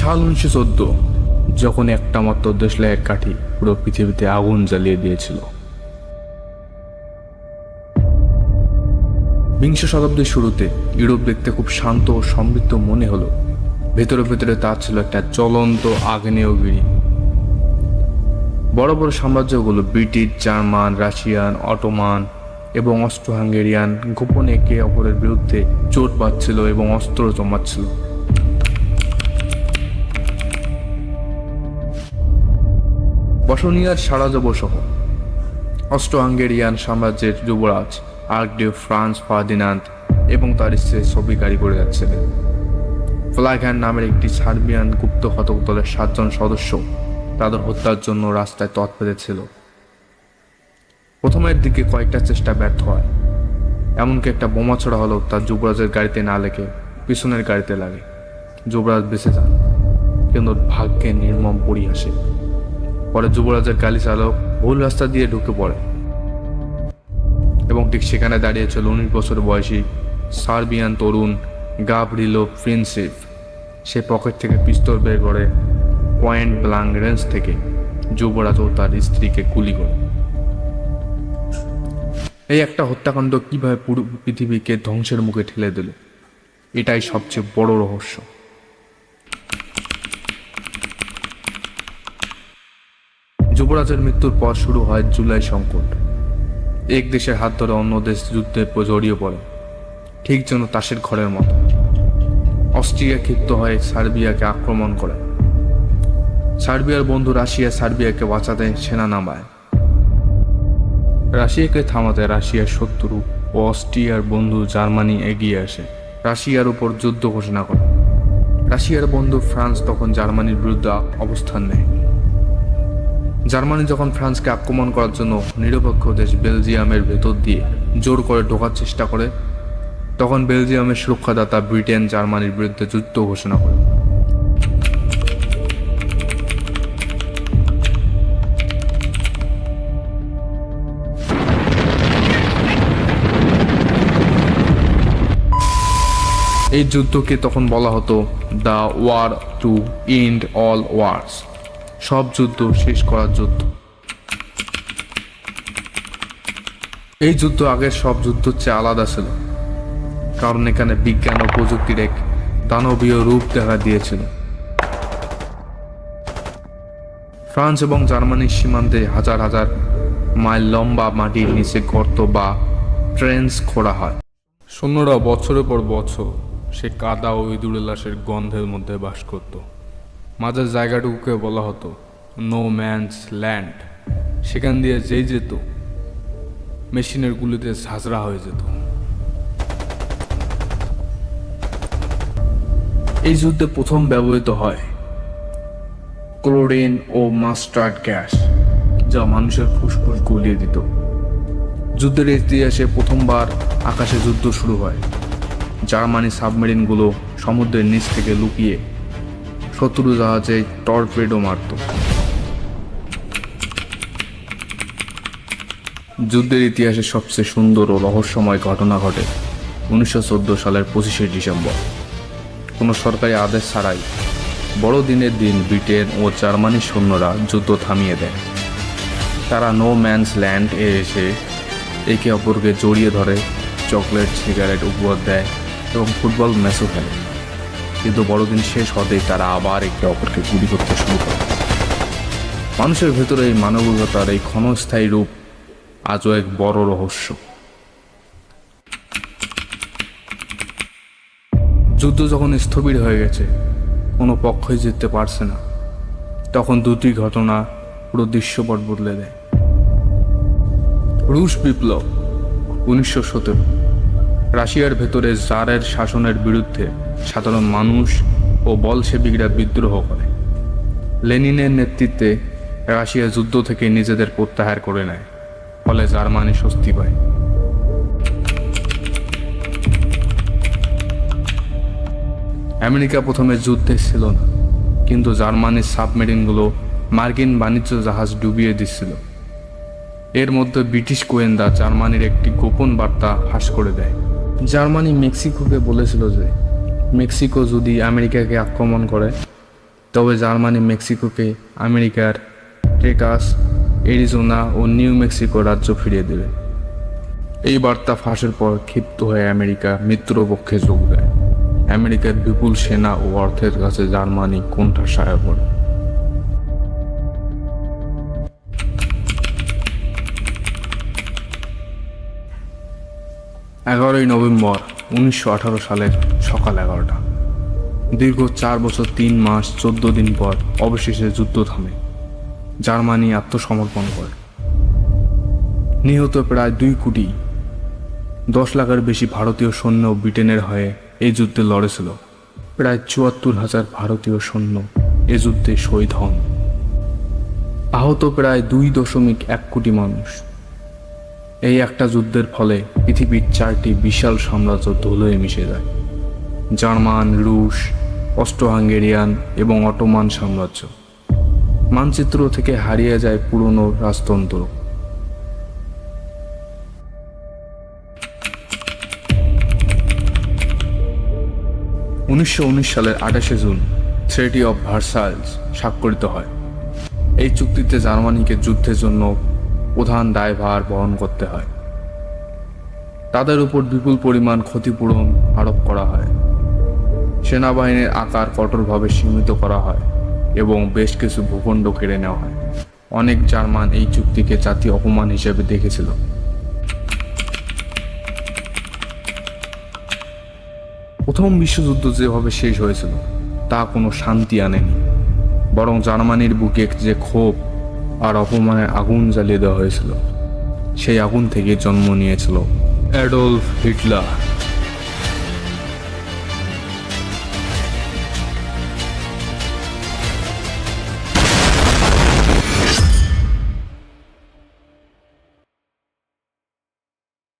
সাল 1914, যখন একটা মাত্র দেশলাইয়ের কাঠি পুরো পৃথিবীতে আগুন জ্বালিয়ে দিয়েছিল। বিংশ শতাব্দীর শুরুতে ইউরোপ দেখতে খুব শান্ত ও সমৃদ্ধ মনে হলো, ভেতরে ভেতরে তা ছিল একটা জ্বলন্ত আগ্নেয়গিরি। বড় বড় সাম্রাজ্যগুলো ব্রিটিশ, জার্মান, রাশিয়ান, অটোমান এবং অস্ট্রো হাঙ্গেরিয়ান গোপনে একে অপরের বিরুদ্ধে জোট বাঁধছিল এবং অস্ত্র জমাচ্ছিল। বসনিয়ার সারাজোভো সহ অস্ট্রো হাঙ্গেরিয়ান সাম্রাজ্যের যুবরাজ আর্কডিউ ফ্রান্স ফার্দিনান্দ এবং তার স্ত্রী সোফি গাড়ি করে যাচ্ছিলেন। ফ্লাগহ্যান্ড নামের একটি সার্বিয়ান গুপ্ত ঘাতক দলের 7 জন সদস্য তাদের হত্যার জন্য রাস্তায় তৎ পেতেছিল। প্রথমের দিকে কয়েকটা চেষ্টা ব্যর্থ হয়, এমনকি একটা বোমা ছোড়া হলো তার যুবরাজের গাড়িতে না লেগে পিছনের গাড়িতে লাগে। যুবরাজ বেঁচে যান, কিন্তু ভাগ্যে নির্মম পরিহাসে। পরে যুবরাজের গাড়ি চালক ভুল রাস্তা দিয়ে ঢুকে পড়ে এবং ঠিক সেখানে দাঁড়িয়েছিল 19 বছর বয়সী সার্বিয়ান তরুণ গাভরিলো প্রিন্সিপ। সে পকেট থেকে পিস্তল বের করে পয়েন্ট ব্লাঙ্ক রেঞ্জ থেকে যুবরাজ ও তার স্ত্রীকে গুলি করে। এই একটা হত্যাকাণ্ড কিভাবে পুরো পৃথিবীকে ধ্বংসের মুখে ঠেলে দিল, এটাই সবচেয়ে বড় রহস্য। যুবরাজের মৃত্যুর পর শুরু হয় জুলাই সংকট। এক দেশের হাত ধরে অন্য দেশ যুদ্ধে জড়িয়ে পড়ে, ঠিক যেন তাসের ঘরের মতো। অস্ট্রিয়া ক্ষিপ্ত হয়ে সার্বিয়াকে আক্রমণ করে। সার্বিয়ার বন্ধু রাশিয়া সার্বিয়াকে বাঁচাতে সেনা নামায়। রাশিয়াকে থামাতে রাশিয়ার শত্রু ও অস্ট্রিয়ার বন্ধু জার্মানি এগিয়ে আসে, রাশিয়ার উপর যুদ্ধ ঘোষণা করে। রাশিয়ার বন্ধু ফ্রান্স তখন জার্মানির বিরুদ্ধে অবস্থান নেয়। জার্মানি যখন ফ্রান্সকে আক্রমণ করার জন্য নিরপেক্ষ দেশ বেলজিয়ামের ভেতর দিয়ে জোর করে ঢোকার চেষ্টা করে, তখন বেলজিয়ামের সুরক্ষাদাতা ব্রিটেন জার্মানির বিরুদ্ধে যুদ্ধ ঘোষণা করে। এই যুদ্ধকে তখন বলা হতো the war to end all wars, সব যুদ্ধ শেষ করার যুদ্ধ। এই যুদ্ধ আগের সব যুদ্ধের চেয়ে আলাদা ছিল, কারণ এখানে বিজ্ঞান ও প্রযুক্তির এক দানবীয় রূপ দেখা দিয়েছিল। ফ্রান্স এবং জার্মানির সীমান্তে হাজার হাজার মাইল লম্বা মাটির নিচে গর্ত বা ট্রেন্স খোঁড়া হয়। সৈন্যরা বছরের পর বছর সে কাদা ও ইঁদুরের লাশের গন্ধের মধ্যে বাস করত। মাঝের জায়গাটুকুকে বলা হতো নো ম্যানস ল্যান্ড। সেখান দিয়ে যেই যেত মেশিনের গুলিতে ঝাঁঝরা হয়ে যেত। এই যুদ্ধে প্রথম ব্যবহৃত হয় ক্লোরিন ও মাস্টার্ড গ্যাস, যা মানুষের ফুসফুস গলিয়ে দিত। যুদ্ধের ইতিহাসে প্রথমবার আকাশে যুদ্ধ শুরু হয়। জার্মানি সাবমেরিনগুলো সমুদ্রের নিচ থেকে লুকিয়ে শত্রু জাহাজে টর্পেডো মারত। যুদ্ধের ইতিহাসে সবচেয়ে সুন্দর ও রহস্যময় ঘটনা ঘটে 1914 সালের 25শে ডিসেম্বর। কোনো সরকারি আদেশ ছাড়াই বড়দিনের দিন ব্রিটেন ও জার্মানির সৈন্যরা যুদ্ধ থামিয়ে দেয়। তারা নো ম্যানস ল্যান্ড এ এসে একে অপরকে জড়িয়ে ধরে, চকলেট সিগারেট উপহার দেয় এবং ফুটবল ম্যাচও খেলে। কিন্তু বড়দিন শেষ হতেই তারা আবার একে অপরকে গুলি করতে শুরু করে। মানুষের ভেতরে এই মানবিকতার এই ক্ষণস্থায়ী রূপ আজও এক বড় রহস্য। যুদ্ধ যখন স্থবির হয়ে গেছে, কোনো পক্ষই জিততে পারছে না, তখন দুটি ঘটনা পুরো দৃশ্যপট বদলে দেয়। রুশ বিপ্লব 1917, রাশিয়ার ভেতরে জারের শাসনের বিরুদ্ধে সাধারণ মানুষ ও বলশেবিকরা বিদ্রোহ করে। লেনিনের নেতৃত্বে রাশিয়া যুদ্ধ থেকে নিজেদের প্রত্যাহার করে নেয়, ফলে জার্মানি স্বস্তি পায়। আমেরিকা প্রথমে যুদ্ধে ছিল না, কিন্তু জার্মানির সাবমেরিনগুলো মার্কিন বাণিজ্য জাহাজ ডুবিয়ে দিচ্ছিল। এর মধ্যে ব্রিটিশ গোয়েন্দা জার্মানির একটি গোপন বার্তা ফাঁস করে দেয়। জার্মানি মেক্সিকোকে বলেছিল যে মেক্সিকো যদি আমেরিকাকে আক্রমণ করে তবে জার্মানি মেক্সিকোকে আমেরিকার টেক্সাস, অ্যারিজোনা ও নিউ মেক্সিকো রাজ্য ফিরিয়ে দেবে। এই বার্তা ফাঁসের পর ক্ষিপ্ত হয়ে আমেরিকা মিত্রপক্ষে যোগ দেয়। আমেরিকার বিপুল সেনা ও অর্থের কাছে জার্মানি কোণঠাসা পড়ে। 11ই নভেম্বর 1918 সালের সকাল 11টা। দীর্ঘ 4 বছর 3 মাস 14 দিন পর অবশেষে যুদ্ধ থামে। জার্মানি আত্মসমর্পণ করে। নিহত প্রায় 2 কোটি, 10 লাখের বেশি ভারতীয় সৈন্য ব্রিটেনের হয়ে এই যুদ্ধে লড়েছিল। প্রায় 74,000 ভারতীয় সৈন্য এ যুদ্ধে শহীদ হন। আহত প্রায় 2.1 কোটি মানুষ। এই একটা যুদ্ধের ফলে পৃথিবীর 4টি বিশাল সাম্রাজ্য ধুলোয় মিশে যায়। জার্মান, রুশ, অস্ট্রো হাঙ্গেরিয়ান এবং অটোমান সাম্রাজ্য। মানচিত্র থেকে হারিয়ে যায় পুরনো রাজতন্ত্র। সালের 28শে জুন ট্রিটি অফ ভার্সাইলস স্বাক্ষরিত হয়। এই চুক্তিতে জার্মানিকে যুদ্ধের জন্য প্রধান দায়ভার বহন করতে হয়। তাদের উপর বিপুল পরিমাণ ক্ষতিপূরণ আরোপ করা হয়। সেনাবাহিনীর আকার কঠোরভাবে সীমিত করা হয় এবং বেশ কিছু ভূখণ্ড কেড়ে নেওয়া হয়। অনেক জার্মান এই চুক্তিকে জাতীয় অপমান হিসেবে দেখেছিল। প্রথম বিশ্বযুদ্ধ যেভাবে শেষ হয়েছিল তা কোনো শান্তি আনেনি, বরং জার্মানির বুকে যে ক্ষোভ আর অপমানের আগুন জ্বালিয়ে দেওয়া হয়েছিল, সেই আগুন থেকে জন্ম নিয়েছিল অ্যাডলফ হিটলার।